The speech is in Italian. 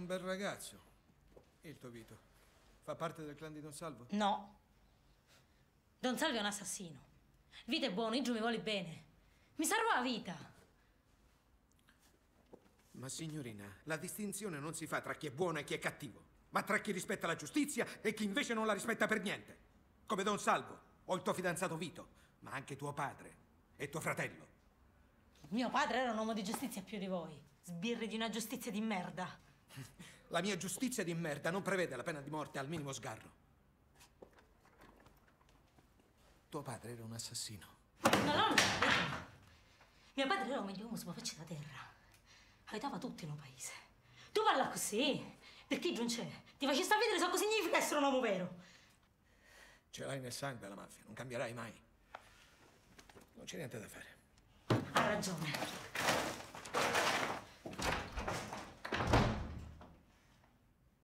un bel ragazzo, il tuo Vito. Fa parte del clan di Don Salvo? No. Don Salvo è un assassino. Vito è buono, Igio mi vuole bene. Mi salva la vita. Ma signorina, la distinzione non si fa tra chi è buono e chi è cattivo, ma tra chi rispetta la giustizia e chi invece non la rispetta per niente. Come Don Salvo, o il tuo fidanzato Vito, ma anche tuo padre e tuo fratello. Mio padre era un uomo di giustizia più di voi. Sbirri di una giustizia di merda. La mia giustizia di merda non prevede la pena di morte al minimo sgarro. Tuo padre era un assassino. No. Mio padre era un uomo sulla faccia della terra. Aiutava tutti in un paese. Tu parla così, perché non c'è. Ti faccio sta vedere so cosa significa essere un uomo vero. Ce l'hai nel sangue la mafia, non cambierai mai. Non c'è niente da fare. Ha ragione.